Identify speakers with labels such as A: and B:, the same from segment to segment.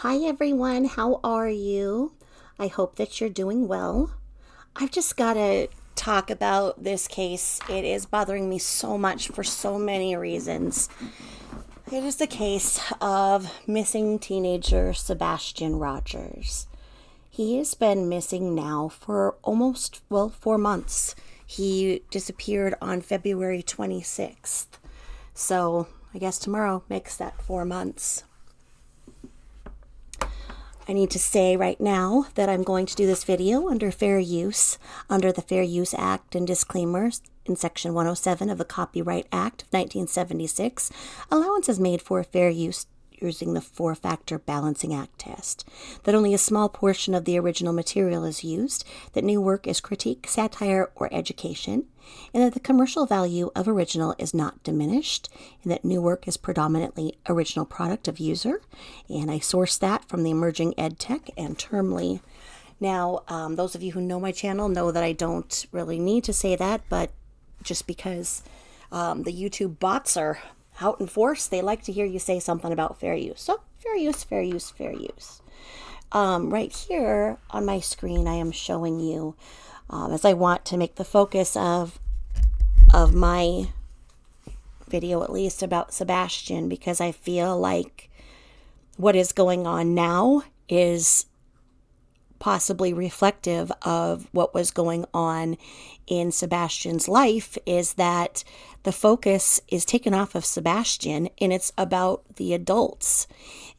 A: Hi everyone, how are you? I hope that you're doing well. I've just got to talk about this case. It is bothering me so much for so many reasons. It is the case of missing teenager Sebastian Rogers. He has been missing now for almost, 4 months. He disappeared on February 26th. So I guess tomorrow makes that 4 months. I need to say right now that I'm going to do this video under fair use, under the Fair Use Act and disclaimers in Section 107 of the Copyright Act of 1976. Allowance is made for fair use using the four-factor balancing act test, that only a small portion of the original material is used, that new work is critique, satire, or education, and that the commercial value of original is not diminished, and that new work is predominantly original product of user. And I sourced that from the Emerging EdTech and Termly. Now, those of you who know my channel know that I don't really need to say that, but just because the YouTube bots are out in force, they like to hear you say something about fair use. So, fair use, fair use, fair use. Right here on my screen, I am showing you, as I want to make the focus of my video, at least, about Sebastian, because I feel like what is going on now is possibly reflective of what was going on in Sebastian's life, is that the focus is taken off of Sebastian and it's about the adults.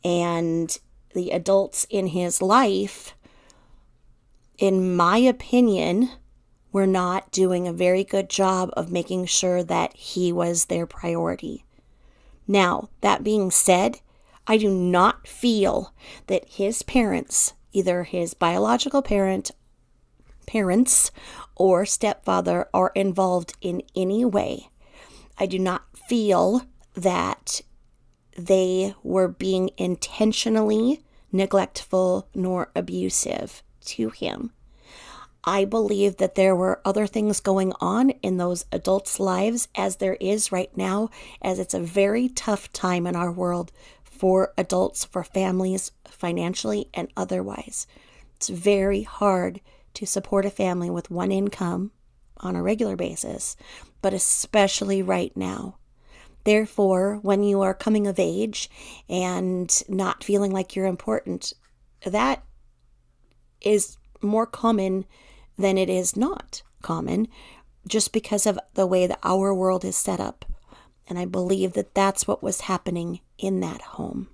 A: And the adults in his life, in my opinion, were not doing a very good job of making sure that he was their priority. Now, that being said, I do not feel that his parents, either his biological parents or stepfather, are involved in any way. I do not feel that they were being intentionally neglectful nor abusive to him. I believe that there were other things going on in those adults' lives, as there is right now, as it's a very tough time in our world for adults, for families, financially and otherwise. It's very hard to support a family with one income on a regular basis, but especially right now. Therefore, when you are coming of age and not feeling like you're important, that is more common than it is not common, just because of the way that our world is set up. And I believe that that's what was happening in that home.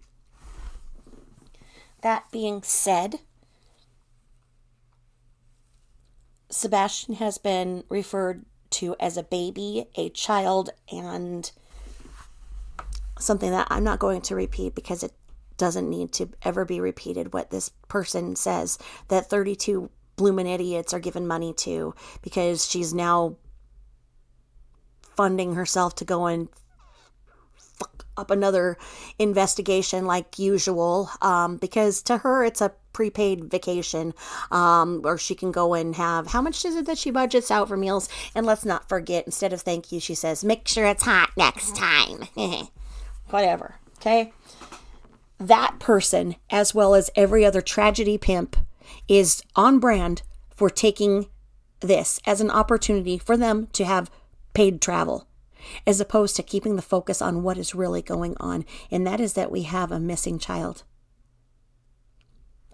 A: That being said, Sebastian has been referred to as a baby, a child, and something that I'm not going to repeat because it doesn't need to ever be repeated, what this person says that 32 bloomin' idiots are given money to, because she's now funding herself to go and fuck up another investigation like usual, because to her it's a prepaid vacation, or she can go and have, how much is it that she budgets out for meals? And let's not forget, instead of thank you, she says, make sure it's hot next time. Whatever. Okay. That person, as well as every other tragedy pimp, is on brand for taking this as an opportunity for them to have paid travel, as opposed to keeping the focus on what is really going on. And that is that we have a missing child.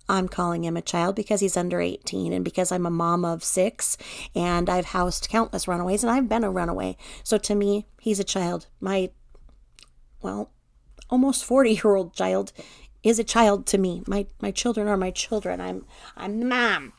A: I'm calling him a child because he's under 18, and because I'm a mom of 6 and I've housed countless runaways, and I've been a runaway. So to me, he's a child. My, almost 40-year-old child is a child to me. My children are my children. I'm the mom.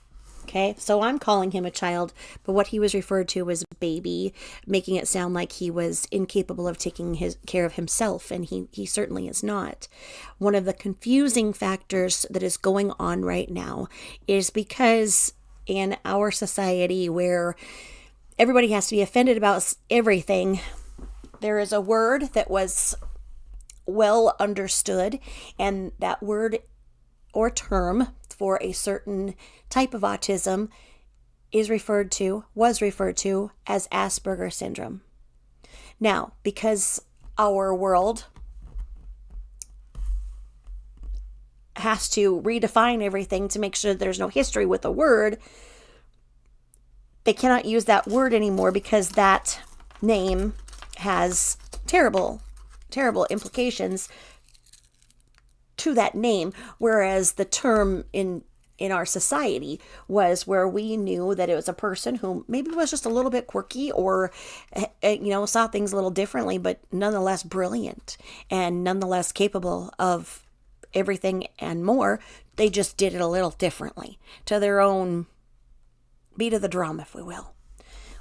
A: Okay, so I'm calling him a child, but what he was referred to was baby, making it sound like he was incapable of taking care of himself, and he certainly is not. One of the confusing factors that is going on right now is because in our society where everybody has to be offended about everything, there is a word that was well understood, and that word or term for a certain type of autism was referred to as Asperger syndrome. Now, because our world has to redefine everything to make sure there's no history with a word, they cannot use that word anymore because that name has terrible, terrible implications to that name. Whereas the term in our society was where we knew that it was a person who maybe was just a little bit quirky or, saw things a little differently, but nonetheless brilliant and nonetheless capable of everything and more. They just did it a little differently to their own beat of the drum, if we will.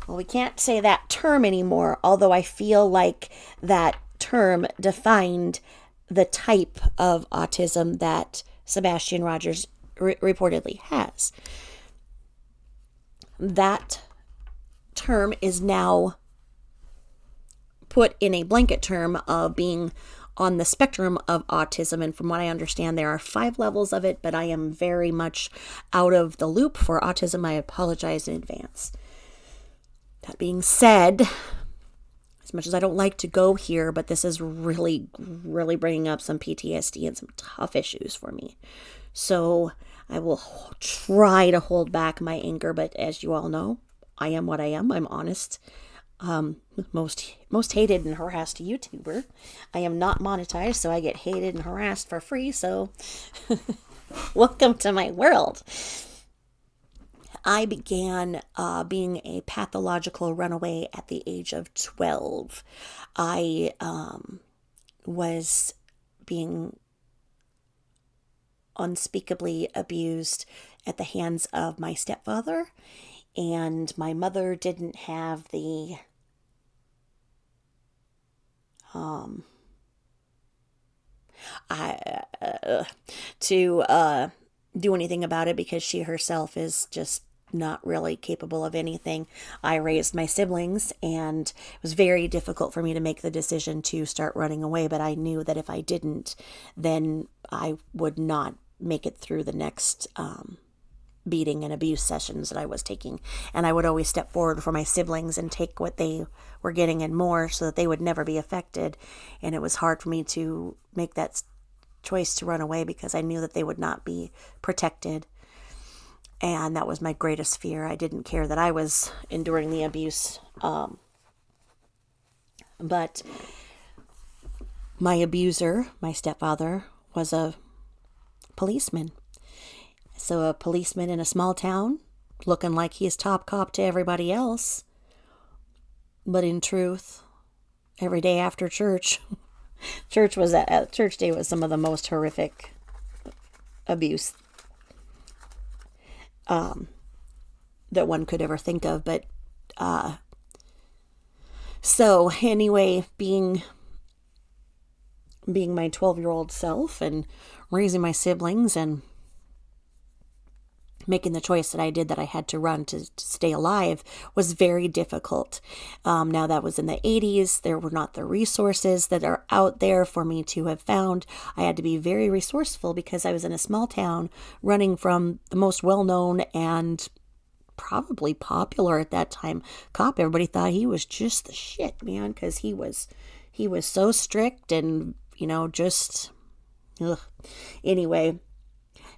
A: Well, we can't say that term anymore, although I feel like that term defined the type of autism that Sebastian Rogers reportedly has. That term is now put in a blanket term of being on the spectrum of autism, and from what I understand, there are 5 levels of it, but I am very much out of the loop for autism. I apologize in advance. That being said, as much as I don't like to go here, but this is really, really bringing up some PTSD and some tough issues for me. So I will try to hold back my anger, but as you all know, I am what I am. I'm honest. Most hated and harassed YouTuber. I am not monetized, so I get hated and harassed for free. So welcome to my world. I began being a pathological runaway at the age of 12. I was being unspeakably abused at the hands of my stepfather, and my mother didn't have the to do anything about it, because she herself is just not really capable of anything. I raised my siblings, and it was very difficult for me to make the decision to start running away, but I knew that if I didn't, then I would not make it through the next beating and abuse sessions that I was taking. And I would always step forward for my siblings and take what they were getting and more, so that they would never be affected. And it was hard for me to make that choice to run away, because I knew that they would not be protected. And that was my greatest fear. I didn't care that I was enduring the abuse. But my abuser, my stepfather, was a policeman. So a policeman in a small town, looking like he's top cop to everybody else. But in truth, every day after church, church day was some of the most horrific abuse that one could ever think of. But so anyway, being my 12-year-old self and raising my siblings and making the choice that I did, that I had to run to stay alive, was very difficult. Now, that was in the 80s. There were not the resources that are out there for me to have found. I had to be very resourceful, because I was in a small town running from the most well-known and probably popular at that time cop. Everybody thought he was just the shit, man, because he was so strict and, just, ugh. Anyway,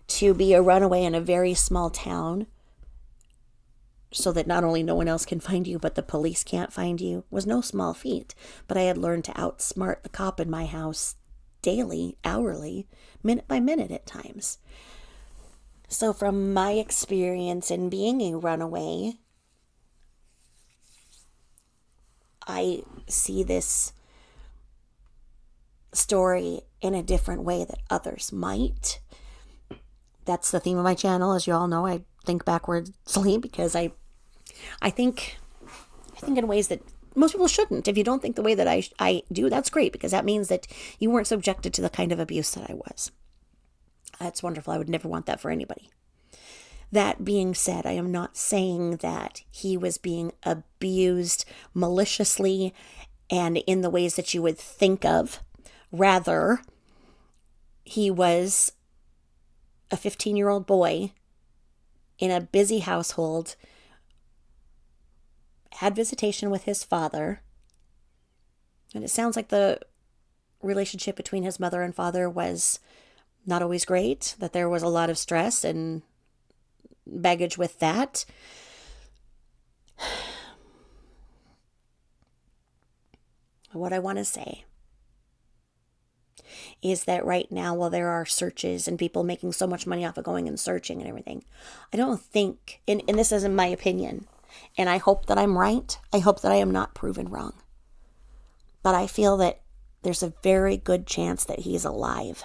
A: to be a runaway in a very small town, so that not only no one else can find you, but the police can't find you, was no small feat. But I had learned to outsmart the cop in my house daily, hourly, minute by minute at times. So from my experience in being a runaway, I see this story in a different way that others might. That's the theme of my channel. As you all know, I think backwardsly, because I think in ways that most people shouldn't. If you don't think the way that I do, that's great, because that means that you weren't subjected to the kind of abuse that I was. That's wonderful. I would never want that for anybody. That being said, I am not saying that he was being abused maliciously and in the ways that you would think of. Rather, he was a 15-year-old boy in a busy household, had visitation with his father, and it sounds like the relationship between his mother and father was not always great, that there was a lot of stress and baggage with that. What I want to say is that right now, while there are searches and people making so much money off of going and searching and everything, I don't think, and this isn't my opinion, and I hope that I'm right. I hope that I am not proven wrong. But I feel that there's a very good chance that he's alive.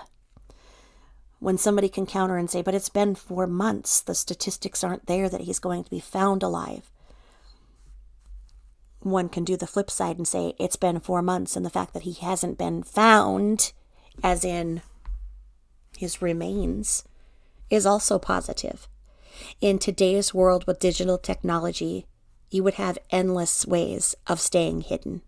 A: When somebody can counter and say, but it's been 4 months, the statistics aren't there that he's going to be found alive. One can do the flip side and say it's been 4 months, and the fact that he hasn't been found, as in his remains, is also positive. In today's world with digital technology, you would have endless ways of staying hidden.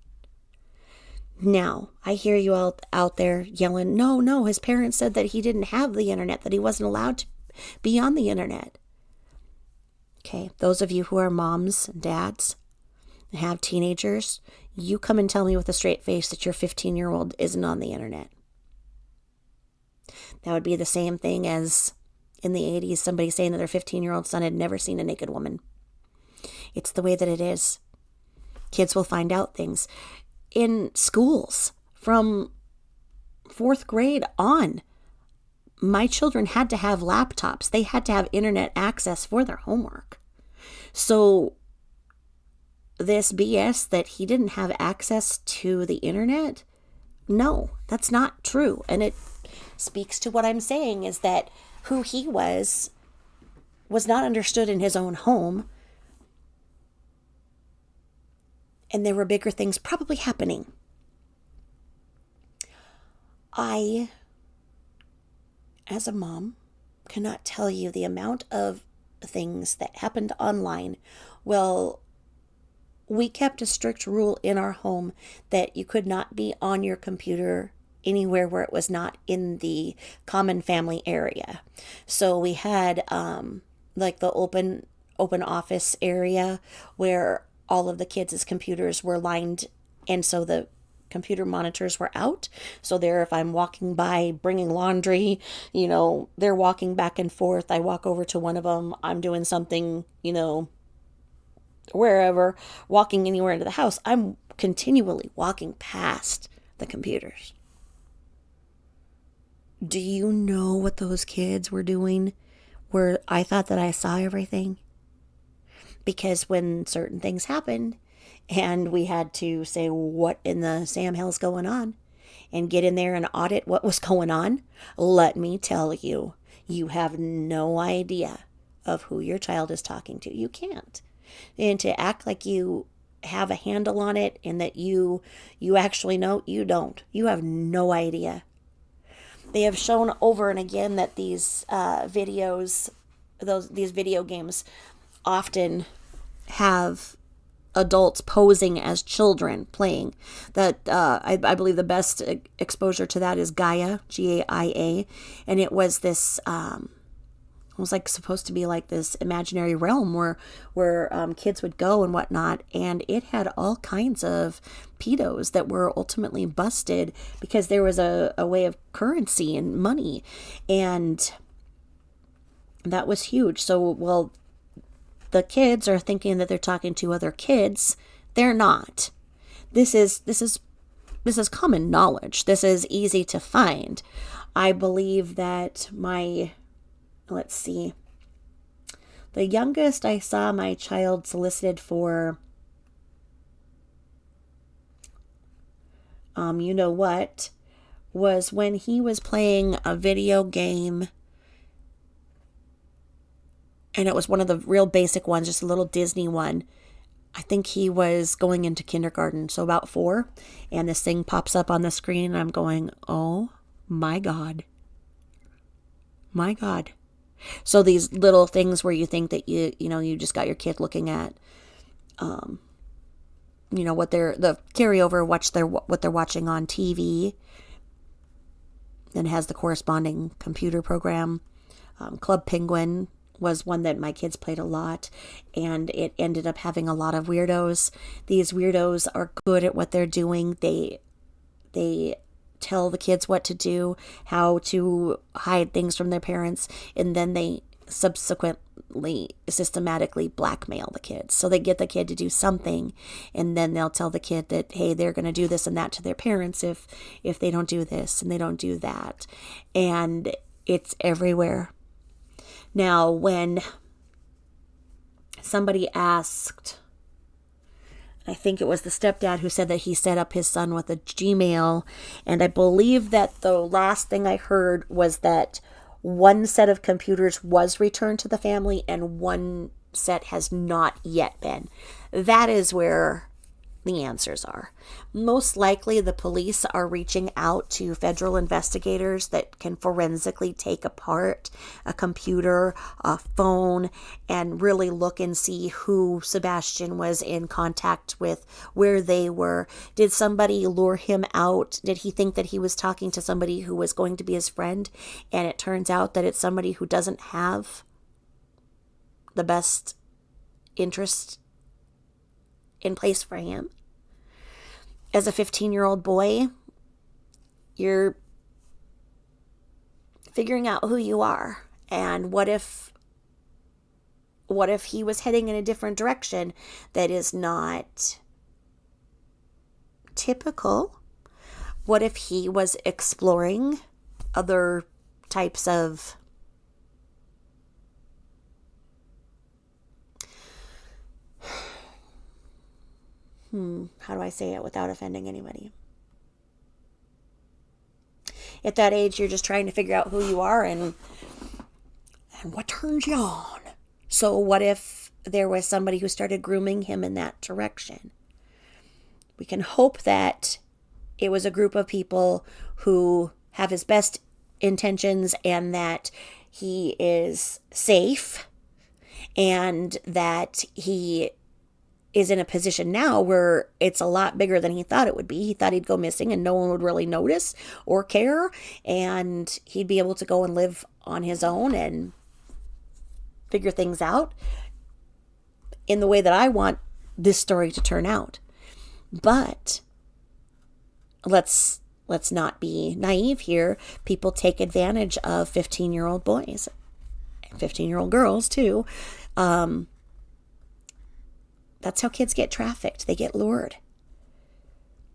A: Now, I hear you all out there yelling, no, his parents said that he didn't have the internet, that he wasn't allowed to be on the internet. Okay, those of you who are moms and dads and have teenagers, you come and tell me with a straight face that your 15-year-old isn't on the internet. That would be the same thing as in the 80s, somebody saying that their 15-year-old son had never seen a naked woman. It's the way that it is. Kids will find out things. In schools, from 4th grade on, my children had to have laptops. They had to have internet access for their homework. So this BS that he didn't have access to the internet, no, that's not true. And it speaks to what I'm saying, is that who he was not understood in his own home. And there were bigger things probably happening. I, as a mom, cannot tell you the amount of things that happened online. Well, we kept a strict rule in our home that you could not be on your computer anywhere where it was not in the common family area. So we had like the open office area where all of the kids' computers were lined, and so the computer monitors were out. So there, if I'm walking by bringing laundry, they're walking back and forth. I walk over to one of them. I'm doing something, wherever, walking anywhere into the house. I'm continually walking past the computers. Do you know what those kids were doing where I thought that I saw everything? Because when certain things happened and we had to say, what in the Sam hell's going on, and get in there and audit what was going on, let me tell you, you have no idea of who your child is talking to. You can't. And to act like you have a handle on it and that you actually know, you don't. You have no idea. They have shown over and again that these these video games often have adults posing as children playing. That I believe the best exposure to that is Gaia, G.A.I.A, and it was this it was like supposed to be like this imaginary realm where kids would go and whatnot, and it had all kinds of pedos that were ultimately busted because there was a way of currency and money, and that was huge. So, well, the kids are thinking that they're talking to other kids. They're not. This is common knowledge. This is easy to find. I believe that let's see, the youngest I saw my child solicited for, was when he was playing a video game. And it was one of the real basic ones, just a little Disney one. I think he was going into kindergarten, so about 4. And this thing pops up on the screen, and I'm going, oh my God. My God. So these little things where you think that you just got your kid looking at, what the carryover, what they're watching on TV. Then it has the corresponding computer program. Club Penguin was one that my kids played a lot, and it ended up having a lot of weirdos. These weirdos are good at what they're doing. They tell the kids what to do, how to hide things from their parents, and then they subsequently systematically blackmail the kids. So they get the kid to do something, and then they'll tell the kid that, hey, they're going to do this and that to their parents if they don't do this and they don't do that. And it's everywhere. Now, when somebody asked, I think it was the stepdad who said that he set up his son with a Gmail, and I believe that the last thing I heard was that one set of computers was returned to the family and one set has not yet been. That is where the answers are. Most likely the police are reaching out to federal investigators that can forensically take apart a computer, a phone, and really look and see who Sebastian was in contact with, where they were. Did somebody lure him out? Did he think that he was talking to somebody who was going to be his friend, and it turns out that it's somebody who doesn't have the best interest in place for him? As a 15-year-old boy, you're figuring out who you are. And what if he was heading in a different direction that is not typical? What if he was exploring other types of how do I say it without offending anybody? At that age, you're just trying to figure out who you are and what turns you on. So what if there was somebody who started grooming him in that direction? We can hope that it was a group of people who have his best intentions and that he is safe and that he is in a position now where it's a lot bigger than he thought it would be. He thought he'd go missing and no one would really notice or care, and he'd be able to go and live on his own and figure things out in the way that I want this story to turn out. But let's not be naive here. People take advantage of 15-year-old boys, 15-year-old girls too. That's how kids get trafficked. They get lured.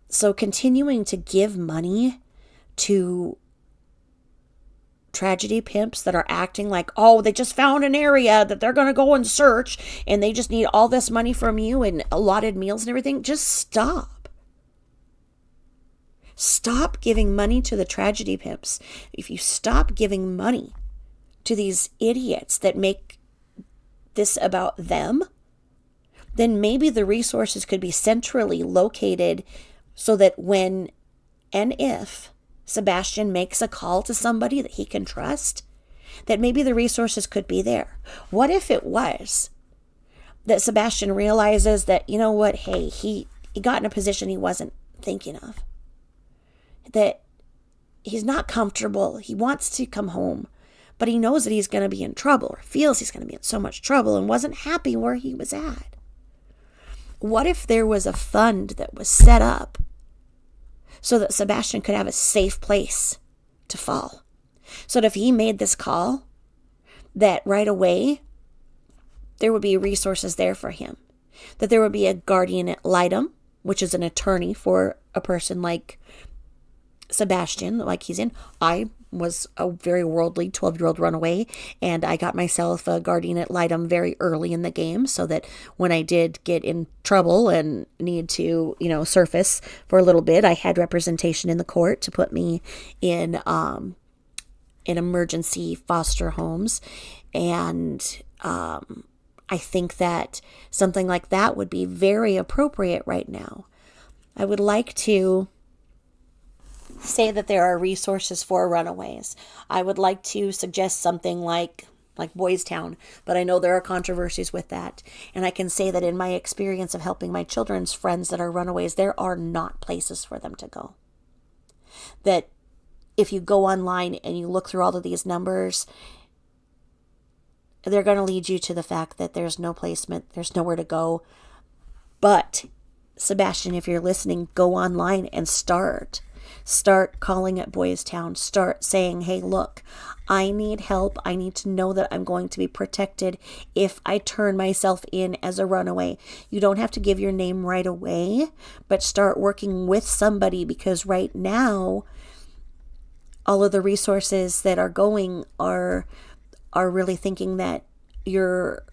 A: So continuing to give money to tragedy pimps that are acting like, oh, they just found an area that they're going to go and search and they just need all this money from you and allotted meals and everything, just stop. Stop giving money to the tragedy pimps. If you stop giving money to these idiots that make this about them, then maybe the resources could be centrally located so that when and if Sebastian makes a call to somebody that he can trust, that maybe the resources could be there. What if it was that Sebastian realizes that, you know what, hey, he got in a position he wasn't thinking of, that he's not comfortable, he wants to come home, but he knows that he's going to be in trouble or feels he's going to be in so much trouble and wasn't happy where he was at. What if there was a fund that was set up so that Sebastian could have a safe place to fall? So that if he made this call, that right away there would be resources there for him. That there would be a guardian ad litem, which is an attorney for a person like Sebastian, like he's in. I was a very worldly 12-year-old runaway, and I got myself a guardian ad litem very early in the game so that when I did get in trouble and need to, surface for a little bit, I had representation in the court to put me in emergency foster homes. And I think that something like that would be very appropriate right now. I would like to say that there are resources for runaways. I would like to suggest something like Boys Town, but I know there are controversies with that. And I can say that in my experience of helping my children's friends that are runaways, there are not places for them to go. That if you go online and you look through all of these numbers, they're going to lead you to the fact that there's no placement, there's nowhere to go. But Sebastian, if you're listening, go online and start Start calling at Boys Town. Start saying, hey, look, I need help. I need to know that I'm going to be protected if I turn myself in as a runaway. You don't have to give your name right away, but start working with somebody, because right now, all of the resources that are going are really thinking that you're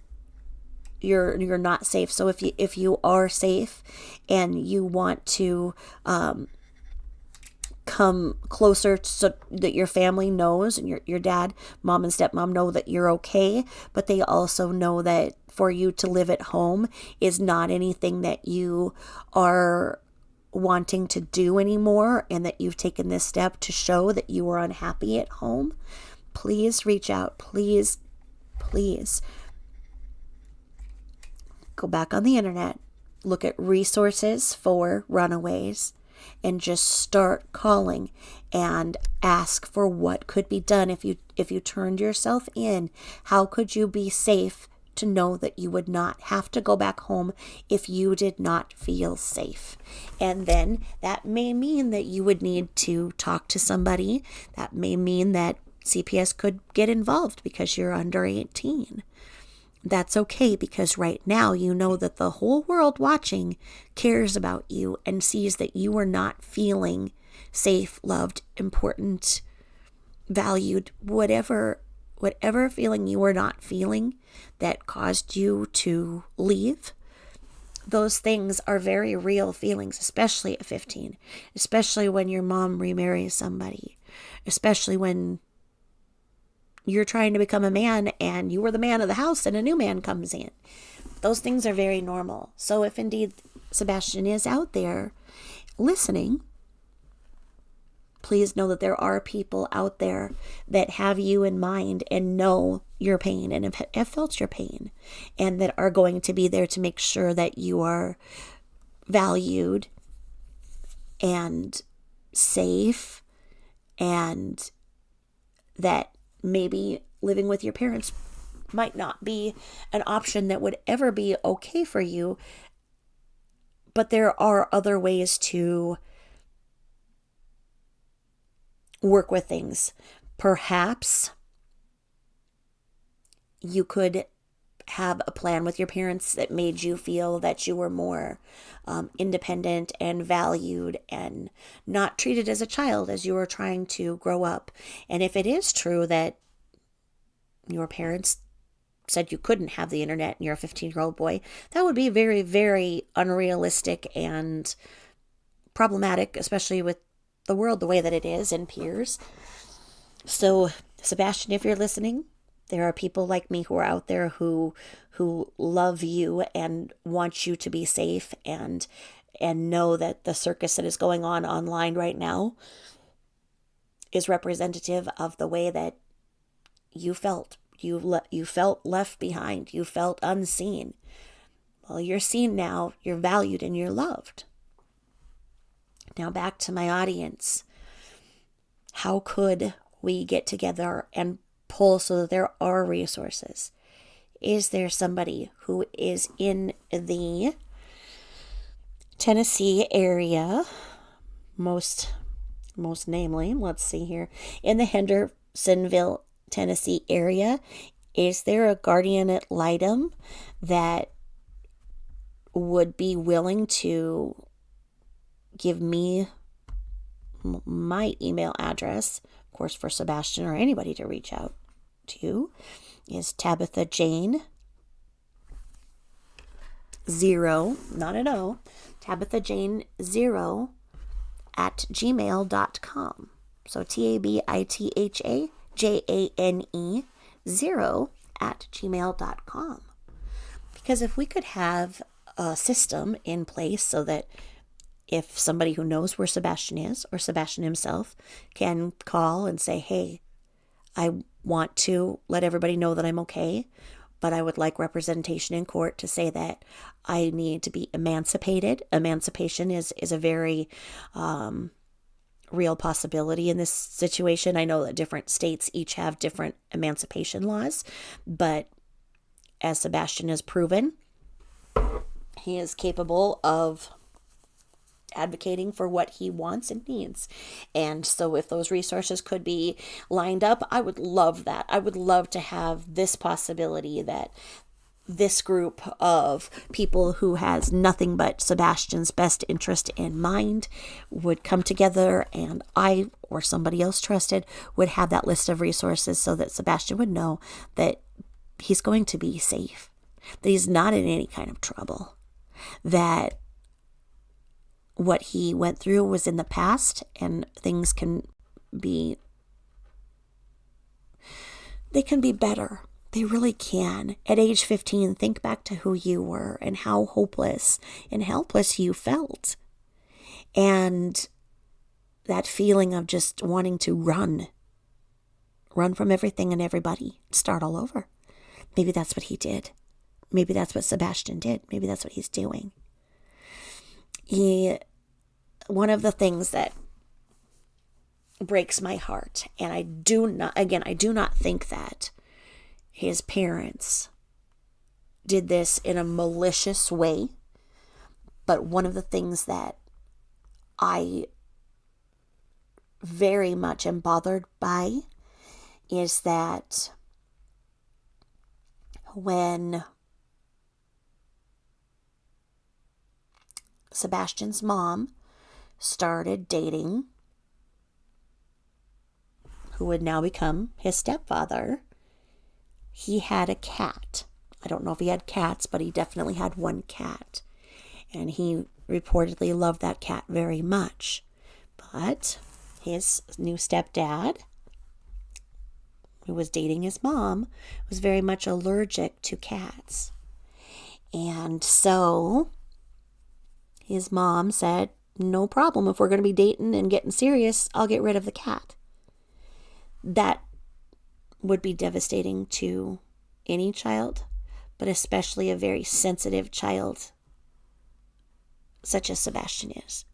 A: not safe. So if you are safe and you want to come closer so that your family knows, and your dad, mom, and stepmom know that you're okay, but they also know that for you to live at home is not anything that you are wanting to do anymore, and that you've taken this step to show that you are unhappy at home, please reach out. Please go back on the internet, look at resources for runaways, and just start calling and ask for what could be done. If you turned yourself in, how could you be safe to know that you would not have to go back home if you did not feel safe? And then that may mean that you would need to talk to somebody. That may mean that CPS could get involved because you're under 18. That's okay, because right now you know that the whole world watching cares about you and sees that you are not feeling safe, loved, important, valued, whatever feeling you are not feeling that caused you to leave. Those things are very real feelings, especially at 15, especially when your mom remarries somebody, especially when you're trying to become a man and you were the man of the house and a new man comes in. Those things are very normal. So if indeed Sebastian is out there listening, please know that there are people out there that have you in mind and know your pain and have felt your pain, and that are going to be there to make sure that you are valued and safe, and that maybe living with your parents might not be an option that would ever be okay for you, but there are other ways to work with things. Perhaps you could have a plan with your parents that made you feel that you were more independent and valued and not treated as a child as you were trying to grow up. And if it is true that your parents said you couldn't have the internet and you're a 15-year-old boy, that would be very, very unrealistic and problematic, especially with the world the way that it is and peers. So, Sebastian, if you're listening, there are people like me who are out there who love you and want you to be safe, and know that the circus that is going on online right now is representative of the way that you felt. You felt left behind. You felt unseen. Well, you're seen now. You're valued and you're loved. Now back to my audience. How could we get together and pull so that there are resources? Is there somebody who is in the Tennessee area, most namely, let's see here, in the Hendersonville, Tennessee area? Is there a guardian ad litem that would be willing to give me my email address? Of course, for Sebastian or anybody to reach out to is Tabitha Jane 0, not an O, Tabitha Jane 0 at gmail.com. So TABITHA JANE 0 at gmail.com. Because if we could have a system in place so that if somebody who knows where Sebastian is, or Sebastian himself, can call and say, hey, I want to let everybody know that I'm okay, but I would like representation in court to say that I need to be emancipated. Emancipation is a very real possibility in this situation. I know that different states each have different emancipation laws, but as Sebastian has proven, he is capable of advocating for what he wants and needs. And so if those resources could be lined up, I would love that. I would love to have this possibility that this group of people who has nothing but Sebastian's best interest in mind would come together, and I or somebody else trusted would have that list of resources so that Sebastian would know that he's going to be safe, that he's not in any kind of trouble, that what he went through was in the past, and things can be better. They really can. At age 15, think back to who you were and how hopeless and helpless you felt. And that feeling of just wanting to run from everything and everybody, start all over. Maybe that's what he did. Maybe that's what Sebastian did. Maybe that's what he's doing. One of the things that breaks my heart, and I do not think that his parents did this in a malicious way, but one of the things that I very much am bothered by is that when Sebastian's mom started dating who would now become his stepfather, he had a cat. I don't know if he had cats, but he definitely had one cat. And he reportedly loved that cat very much. But his new stepdad, who was dating his mom, was very much allergic to cats. And so his mom said, no problem. If we're going to be dating and getting serious, I'll get rid of the cat. That would be devastating to any child, but especially a very sensitive child such as Sebastian is.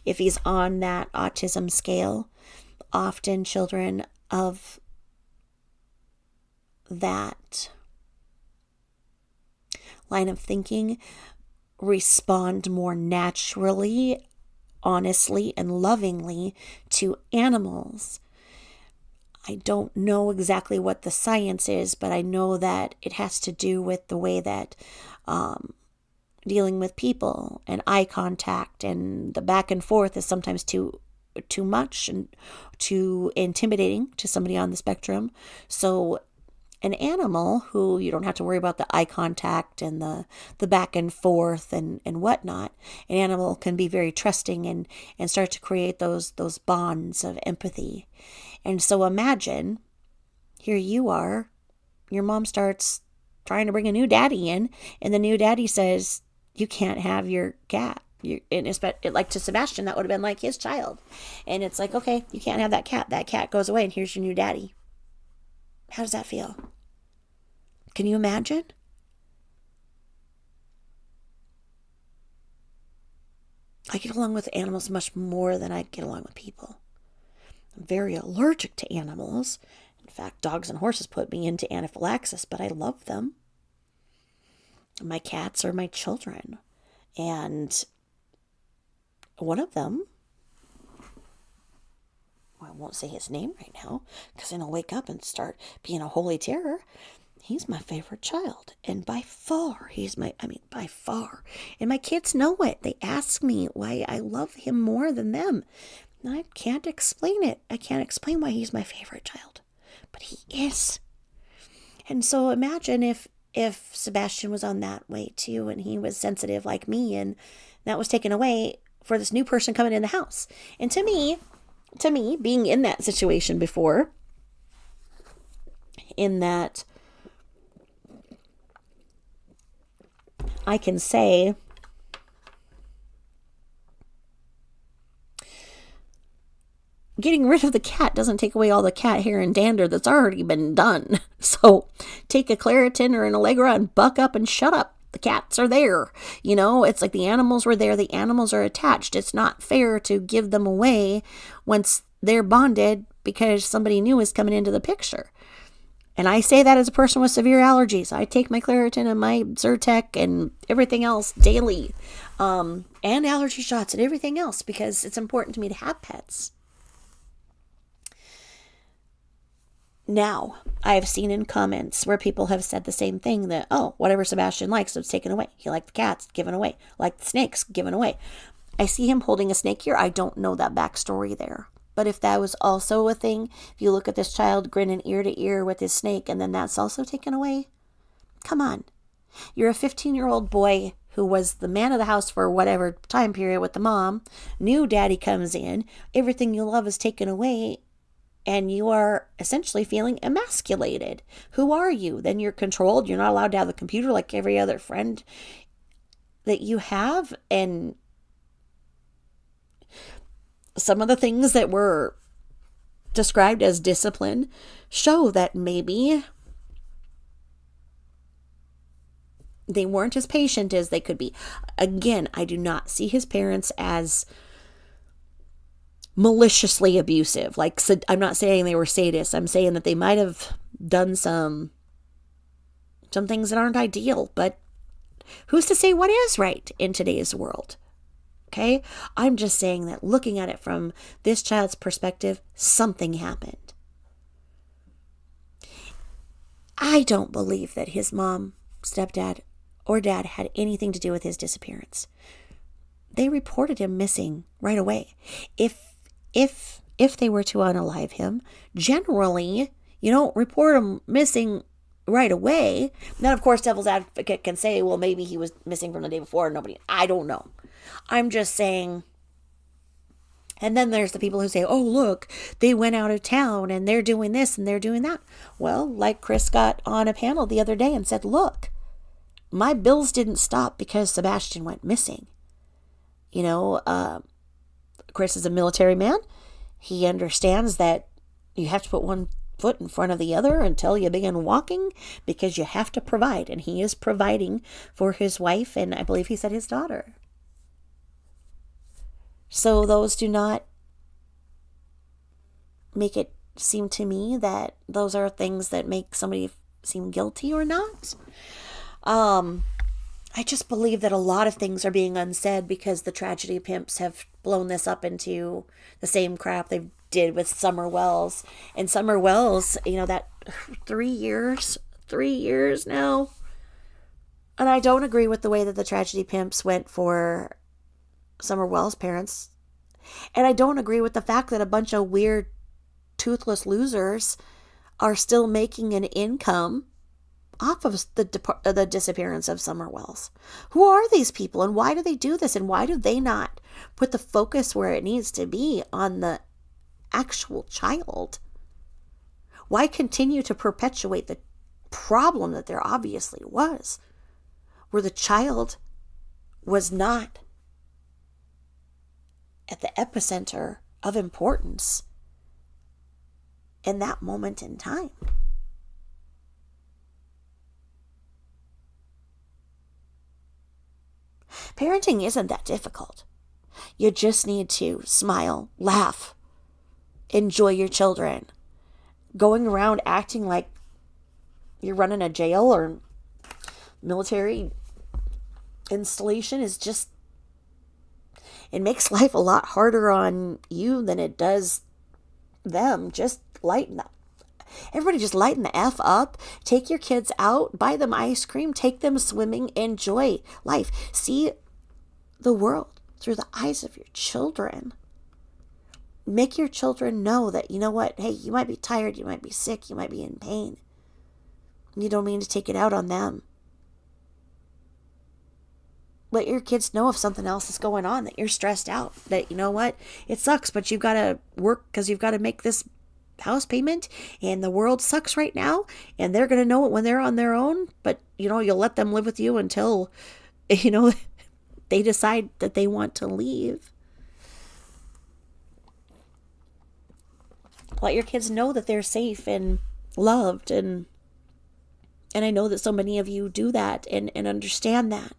A: If he's on that autism scale, often children of that line of thinking respond more naturally, honestly, and lovingly to animals. I don't know exactly what the science is, but I know that it has to do with the way that dealing with people and eye contact and the back and forth is sometimes too much and too intimidating to somebody on the spectrum. So an animal who you don't have to worry about the eye contact and the back and forth and whatnot, an animal can be very trusting and start to create those bonds of empathy. And so imagine, here you are, your mom starts trying to bring a new daddy in, and the new daddy says, you can't have your cat. And it's like to Sebastian, that would have been like his child. And it's like, okay, you can't have that cat. That cat goes away, and here's your new daddy. How does that feel? Can you imagine? I get along with animals much more than I get along with people. I'm very allergic to animals. In fact, dogs and horses put me into anaphylaxis, but I love them. My cats are my children. And one of them, well, I won't say his name right now, because then I'll wake up and start being a holy terror. He's my favorite child. And by far, by far. And my kids know it. They ask me why I love him more than them. I can't explain it. I can't explain why he's my favorite child. But he is. And so imagine if Sebastian was on that way too, and he was sensitive like me, and that was taken away for this new person coming in the house. And to me, being in that situation before, in that I can say, getting rid of the cat doesn't take away all the cat hair and dander that's already been done. So take a Claritin or an Allegra and buck up and shut up. The cats are there. It's like the animals were there. The animals are attached. It's not fair to give them away once they're bonded because somebody new is coming into the picture. And I say that as a person with severe allergies. I take my Claritin and my Zyrtec and everything else daily. and allergy shots and everything else, because it's important to me to have pets. Now, I've seen in comments where people have said the same thing, that, oh, whatever Sebastian likes, it's taken away. He liked the cats, given away. Liked the snakes, given away. I see him holding a snake here. I don't know that backstory there. But if that was also a thing, if you look at this child grinning ear to ear with his snake, and then that's also taken away, come on. You're a 15-year-old boy who was the man of the house for whatever time period with the mom. New daddy comes in. Everything you love is taken away. And you are essentially feeling emasculated. Who are you? Then you're controlled. You're not allowed to have the computer like every other friend that you have. And some of the things that were described as discipline show that maybe they weren't as patient as they could be. Again, I do not see his parents as maliciously abusive. Like, I'm not saying they were sadists. I'm saying that they might have done some things that aren't ideal, but who's to say what is right in today's world? Okay? I'm just saying that looking at it from this child's perspective, something happened. I don't believe that his mom, stepdad, or dad had anything to do with his disappearance. They reported him missing right away. If they were to unalive him, generally, you don't report him missing right away. Then, of course, devil's advocate can say, well, maybe he was missing from the day before. I don't know. I'm just saying. And then there's the people who say, oh, look, they went out of town and they're doing this and they're doing that. Well, like Chris got on a panel the other day and said, look, my bills didn't stop because Sebastian went missing. You know, Chris is a military man. He understands that you have to put one foot in front of the other until you begin walking, because you have to provide. And he is providing for his wife and I believe he said his daughter. So those do not make it seem to me that those are things that make somebody seem guilty or not. I just believe that a lot of things are being unsaid because the tragedy pimps have blown this up into the same crap they did with Summer Wells. And Summer Wells, you know, that 3 years now. And I don't agree with the way that the tragedy pimps went for Summer Wells' parents. And I don't agree with the fact that a bunch of weird, toothless losers are still making an income off of the disappearance of Summer Wells. Who are these people and why do they do this? And why do they not put the focus where it needs to be on the actual child? Why continue to perpetuate the problem that there obviously was, where the child was not at the epicenter of importance in that moment in time? Parenting isn't that difficult. You just need to smile, laugh, enjoy your children. Going around acting like you're running a jail or military installation is just, it makes life a lot harder on you than it does them. Just lighten up. Everybody just lighten the F up. Take your kids out, buy them ice cream, take them swimming, enjoy life. See the world through the eyes of your children. Make your children know that, you know what, hey, you might be tired, you might be sick, you might be in pain. You don't mean to take it out on them. Let your kids know if something else is going on, that you're stressed out, that, you know what, it sucks, but you've got to work because you've got to make this house payment and the world sucks right now, and they're going to know it when they're on their own, but, you know, you'll let them live with you until, you know, they decide that they want to leave. Let your kids know that they're safe and loved, and I know that so many of you do that and understand that.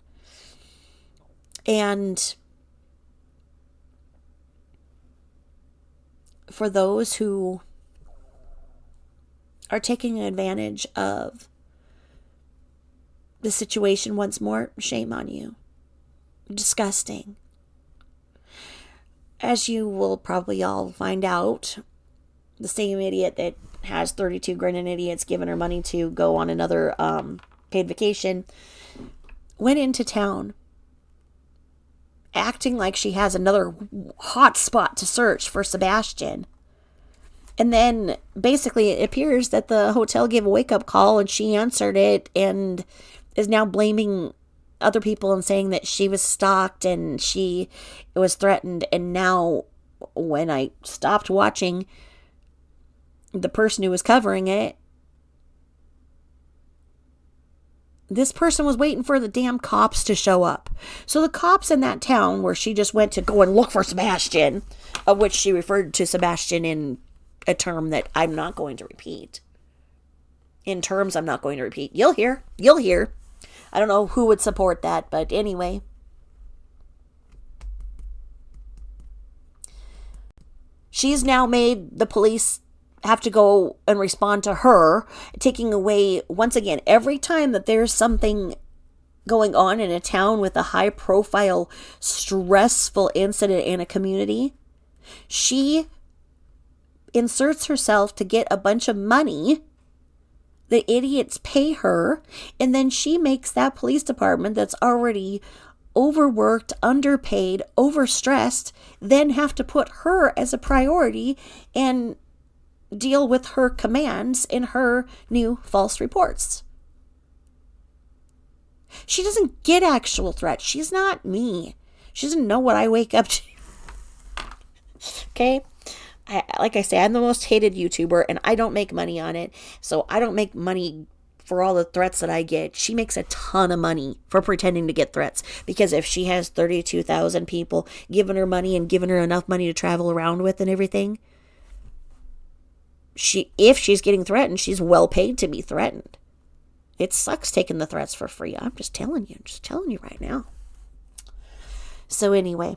A: And for those who are taking advantage of the situation once more, shame on you. Disgusting. As you will probably all find out, the same idiot that has 32 grinning idiots giving her money to go on another paid vacation went into town acting like she has another hot spot to search for Sebastian. And then basically it appears that the hotel gave a wake-up call and she answered it and is now blaming other people and saying that she was stalked and she was threatened. And now when I stopped watching, the person who was covering it, this person was waiting for the damn cops to show up. So the cops in that town where she just went to go and look for Sebastian, of which she referred to Sebastian in a term that I'm not going to repeat. In terms I'm not going to repeat. You'll hear. I don't know who would support that, but anyway. She's now made the police have to go and respond to her, taking away, once again, every time that there's something going on in a town with a high profile, stressful incident in a community, she inserts herself to get a bunch of money. The idiots pay her, and then she makes that police department that's already overworked, underpaid, overstressed, then have to put her as a priority and deal with her commands in her new false reports. She doesn't get actual threats. She's not me. She doesn't know what I wake up to. Okay? Like I say, I'm the most hated YouTuber and I don't make money on it. So I don't make money for all the threats that I get. She makes a ton of money for pretending to get threats, because if she has 32,000 people giving her money and giving her enough money to travel around with and everything, if she's getting threatened, she's well paid to be threatened. It sucks taking the threats for free. I'm just telling you right now. So anyway,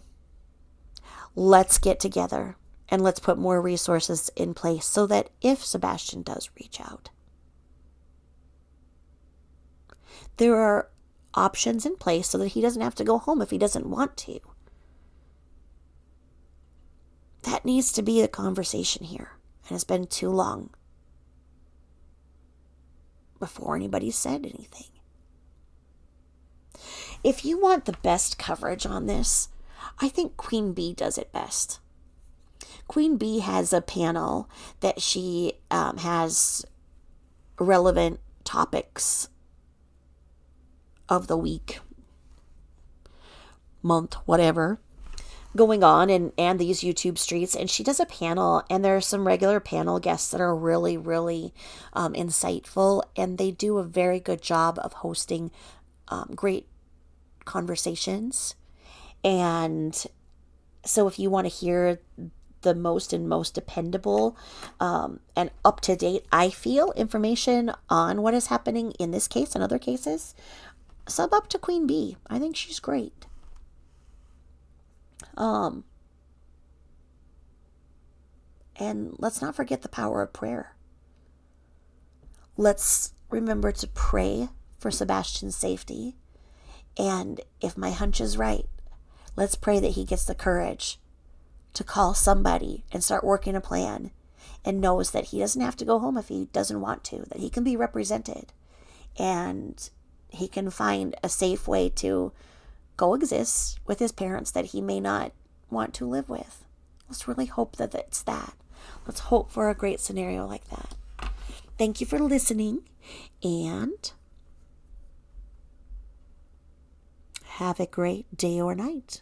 A: let's get together and let's put more resources in place so that if Sebastian does reach out, there are options in place so that he doesn't have to go home if he doesn't want to. That needs to be a conversation here. And it's been too long before anybody said anything. If you want the best coverage on this, I think Queen Bee does it best. Queen Bee has a panel that she has relevant topics of the week, month, whatever, going on and these YouTube streets, and she does a panel, and there are some regular panel guests that are really, really insightful, and they do a very good job of hosting great conversations. And so if you want to hear the most dependable and up-to-date, I feel, information on what is happening in this case and other cases, sub up to Queen Bee. I think she's great. And let's not forget the power of prayer. Let's remember to pray for Sebastian's safety. And if my hunch is right, let's pray that he gets the courage to call somebody and start working a plan, and knows that he doesn't have to go home if he doesn't want to, that he can be represented and he can find a safe way to coexist with his parents that he may not want to live with. Let's really hope that it's that. Let's hope for a great scenario like that. Thank you for listening, and have a great day or night.